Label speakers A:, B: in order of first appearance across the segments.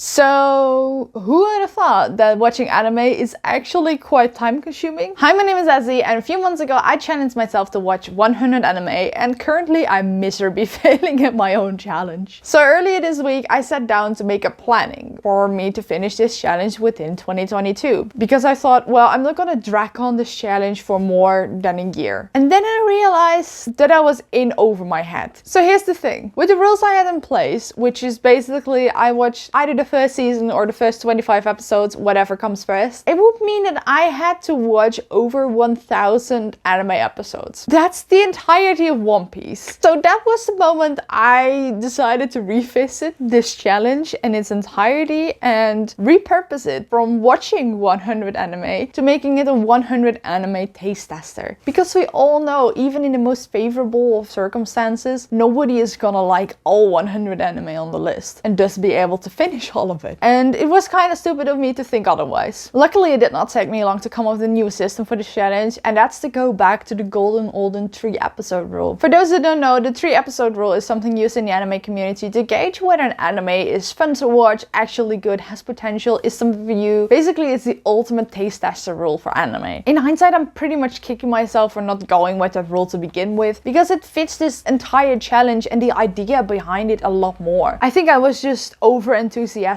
A: So, who would have thought that watching anime is actually quite time consuming? Hi, my name is Ezzy, and a few months ago I challenged myself to watch 100 anime, and currently I'm miserably failing at my own challenge. So earlier this week I sat down to make a planning for me to finish this challenge within 2022, because I thought, well, I'm not gonna drag on this challenge for more than a year. And then I realized that I was in over my head. So here's the thing, with the rules I had in place, which is basically I watched either the first season or the first 25 episodes, whatever comes first, it would mean that I had to watch over 1000 anime episodes. That's the entirety of One Piece. So that was the moment I decided to revisit this challenge in its entirety and repurpose it from watching 100 anime to making it a 100 anime taste tester. Because we all know, even in the most favorable of circumstances, nobody is gonna like all 100 anime on the list and thus be able to finish all of it. And it was kind of stupid of me to think otherwise. Luckily, it did not take me long to come up with a new system for this challenge, and that's to go back to the golden olden 3-episode rule. For those that don't know, the 3-episode rule is something used in the anime community to gauge whether an anime is fun to watch, actually good, has potential, is something for you. Basically, it's the ultimate taste tester rule for anime. In hindsight, I'm pretty much kicking myself for not going with that rule to begin with, because it fits this entire challenge and the idea behind it a lot more. I think I was just over enthusiastic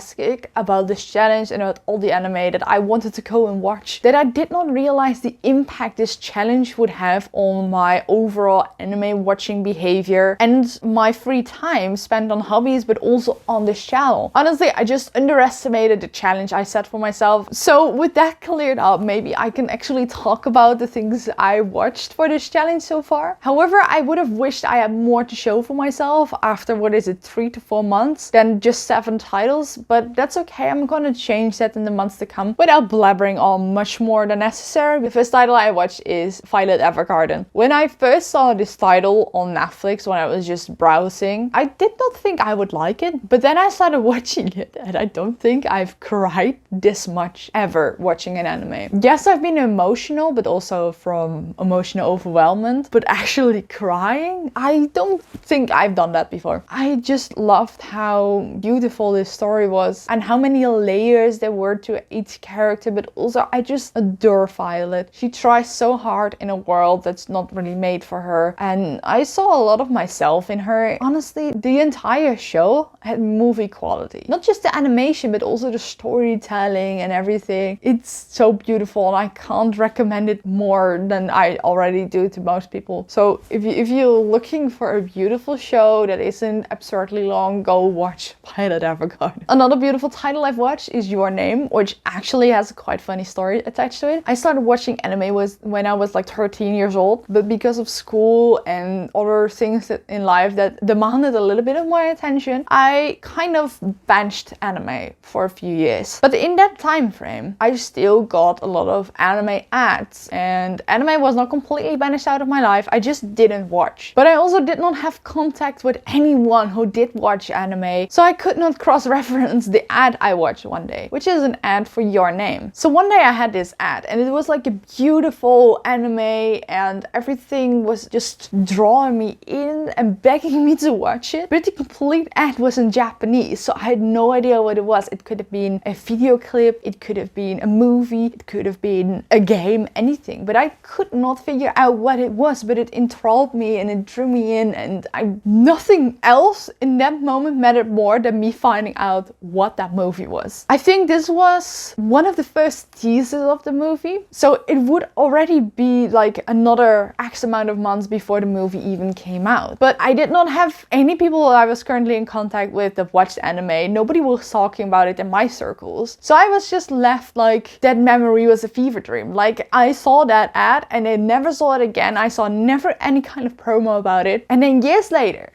A: about this challenge and about all the anime that I wanted to go and watch, that I did not realize the impact this challenge would have on my overall anime watching behavior and my free time spent on hobbies, but also on this channel. Honestly, I just underestimated the challenge I set for myself. So with that cleared up, maybe I can actually talk about the things I watched for this challenge so far. However, I would have wished I had more to show for myself after, 3 to 4 months than just 7 titles, but that's okay. I'm gonna change that in the months to come without blabbering on much more than necessary. The first title I watched is Evergarden. When I first saw this title on Netflix when I was just browsing, I did not think I would like it, but then I started watching it and I don't think I've cried this much ever watching an anime. Yes, I've been emotional, but also from emotional overwhelmment, but actually crying, I don't think I've done that before. I just loved how beautiful this story was and how many layers there were to each character, but also I just adore Violet. She tries so hard in a world that's not really made for her, and I saw a lot of myself in her. Honestly, the entire show had movie quality. Not just the animation, but also the storytelling and everything. It's so beautiful and I can't recommend it more than I already do to most people. So if you're looking for a beautiful show that isn't absurdly long, go watch Violet Evergarden. Another beautiful title I've watched is Your Name, which actually has a quite funny story attached to it. I started watching anime when I was 13 years old, but because of school and other things in life that demanded a little bit of my attention, I kind of benched anime for a few years. But in that time frame, I still got a lot of anime ads, and anime was not completely banished out of my life. I just didn't watch. But I also did not have contact with anyone who did watch anime, so I could not cross-reference the ad I watched one day, which is an ad for Your Name. So one day I had this ad and it was like a beautiful anime and everything was just drawing me in and begging me to watch it, but the complete ad was in Japanese, so I had no idea what it was. It could have been a video clip, it could have been a movie, it could have been a game, anything, but I could not figure out what it was. But it enthralled me and it drew me in, and nothing else in that moment mattered more than me finding out what that movie was. I think this was one of the first teasers of the movie, so it would already be another X amount of months before the movie even came out. But I did not have any people I was currently in contact with that watched anime. Nobody was talking about it in my circles, so I was just left that memory was a fever dream. I saw that ad and I never saw it again. I saw never any kind of promo about it, and then years later,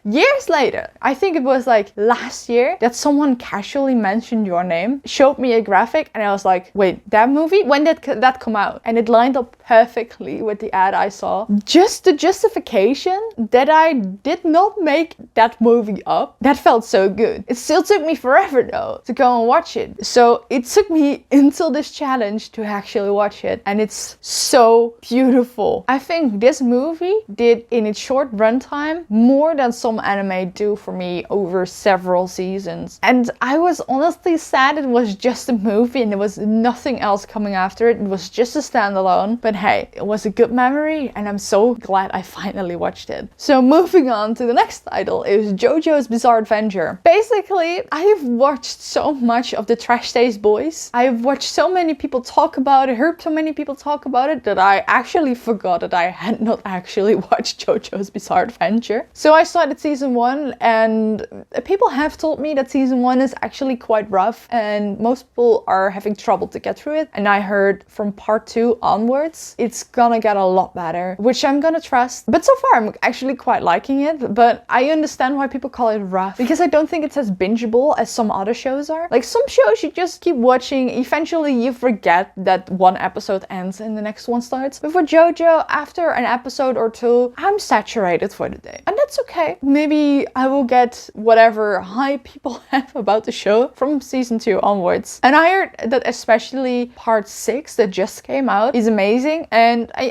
A: I think it was last year, that someone casually mentioned Your Name, showed me a graphic, and I was like, wait, that movie? When did that come out? And it lined up perfectly with the ad I saw. Just the justification that I did not make that movie up, that felt so good. It still took me forever though to go and watch it. So it took me until this challenge to actually watch it, and it's so beautiful. I think this movie did in its short runtime more than some anime do for me over several seasons. And I was honestly sad it was just a movie and there was nothing else coming after it. It was just a standalone. But hey, it was a good memory and I'm so glad I finally watched it. So moving on to the next title is Jojo's Bizarre Adventure. Basically, I have watched so much of the Trash Taste Boys. I have watched so many people talk about it, heard so many people talk about it, that I actually forgot that I had not actually watched Jojo's Bizarre Adventure. So I started season 1 and people have told me that season 1 is actually quite rough and most people are having trouble to get through it. And I heard from part 2 onwards, it's gonna get a lot better, which I'm gonna trust. But so far I'm actually quite liking it, but I understand why people call it rough, because I don't think it's as bingeable as some other shows are. Like some shows you just keep watching, eventually you forget that one episode ends and the next one starts. But for Jojo, after an episode or two, I'm saturated for the day. And that's okay. Maybe I will get whatever hype people have about the show from season 2 onwards. And I heard that especially part 6 that just came out is amazing, and I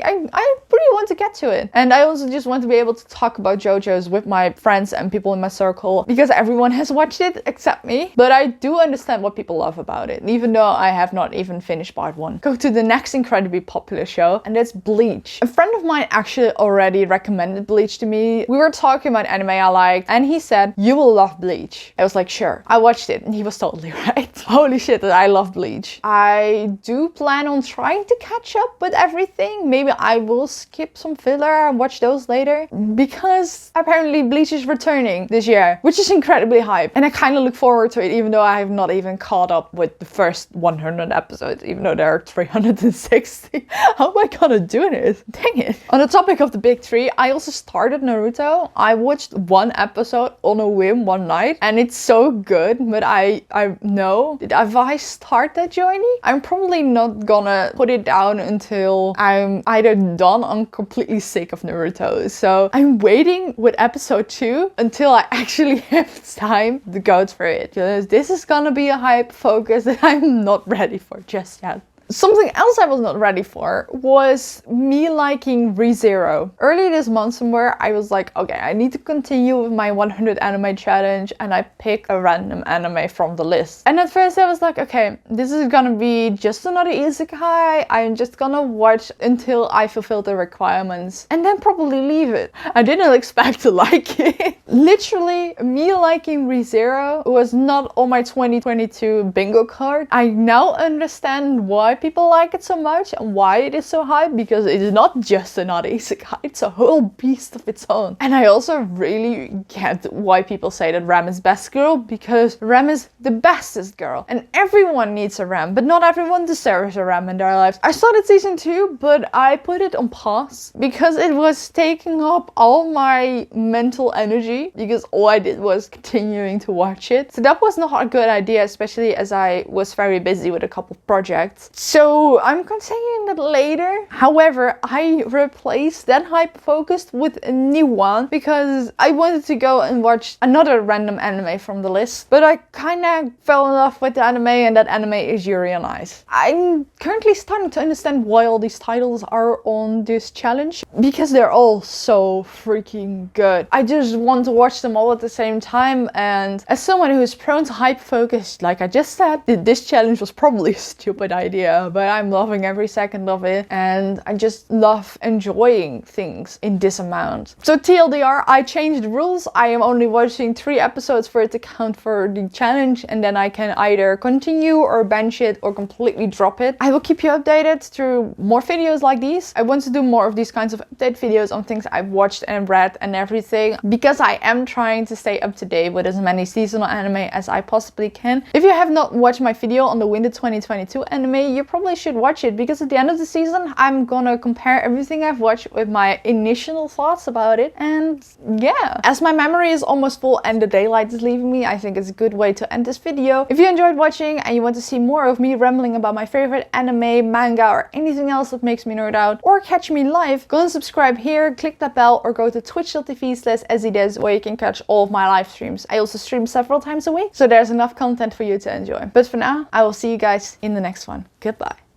A: really want to get to it. And I also just want to be able to talk about Jojo's with my friends and people in my circle, because everyone has watched it except me. But I do understand what people love about it, even though I have not even finished part 1. Go to the next incredibly popular show, and that's Bleach. A friend of mine actually already recommended Bleach to me. We were talking about anime I liked, and he said, "You will love Bleach." I was like, sure. I watched it, and he was totally right. Holy shit, that I love Bleach. I do plan on trying to catch up with everything. Maybe I will skip some filler and watch those later, because apparently Bleach is returning this year, which is incredibly hype. And I kind of look forward to it, even though I have not even caught up with the first 100 episodes, even though there are 360. How am I gonna do this? Dang it. On the topic of the big 3, I also started Naruto. I watched 1 episode on a whim one night, and it's so good, but I know that if I start that journey, I'm probably not gonna put it down until I'm either done or I'm completely sick of Naruto. So I'm waiting with episode 2 until I actually have time to go through it, because this is gonna be a hype focus that I'm not ready for just yet. Something else I was not ready for was me liking ReZero. Early this month somewhere, I was like, okay, I need to continue with my 100 anime challenge, and I picked a random anime from the list. And at first I was like, okay, this is gonna be just another isekai. I'm just gonna watch until I fulfill the requirements and then probably leave it. I didn't expect to like it. Literally, me liking ReZero was not on my 2022 bingo card. I now understand why people like it so much and why it is so hyped, because it is not just another isekai, it's a whole beast of its own. And I also really get why people say that Ram is best girl, because Ram is the bestest girl and everyone needs a Ram, but not everyone deserves a Ram in their lives. I started season 2, but I put it on pause because it was taking up all my mental energy, because all I did was continuing to watch it. So that was not a good idea, especially as I was very busy with a couple of projects. So I'm continuing that later. However, I replaced that hype focused with a new one because I wanted to go and watch another random anime from the list. But I kind of fell in love with the anime, and that anime is YURI on Ice. I'm currently starting to understand why all these titles are on this challenge, because they're all so freaking good. I just want to watch them all at the same time, and as someone who is prone to hype focus, like I just said, this challenge was probably a stupid idea. But I'm loving every second of it, and I just love enjoying things in this amount. So TLDR, I changed the rules. I am only watching 3 episodes for it to count for the challenge, and then I can either continue or bench it or completely drop it. I will keep you updated through more videos like these. I want to do more of these kinds of update videos on things I've watched and read and everything, because I am trying to stay up to date with as many seasonal anime as I possibly can. If you have not watched my video on the Winter 2022 anime, you probably should watch it, because at the end of the season, I'm gonna compare everything I've watched with my initial thoughts about it. And yeah, as my memory is almost full and the daylight is leaving me, I think it's a good way to end this video. If you enjoyed watching and you want to see more of me rambling about my favorite anime, manga, or anything else that makes me nerd out, or catch me live, go and subscribe here, click that bell, or go to twitch.tv/ezzides, where you can catch all of my live streams. I also stream several times a week, so there's enough content for you to enjoy. But for now, I will see you guys in the next one. Goodbye.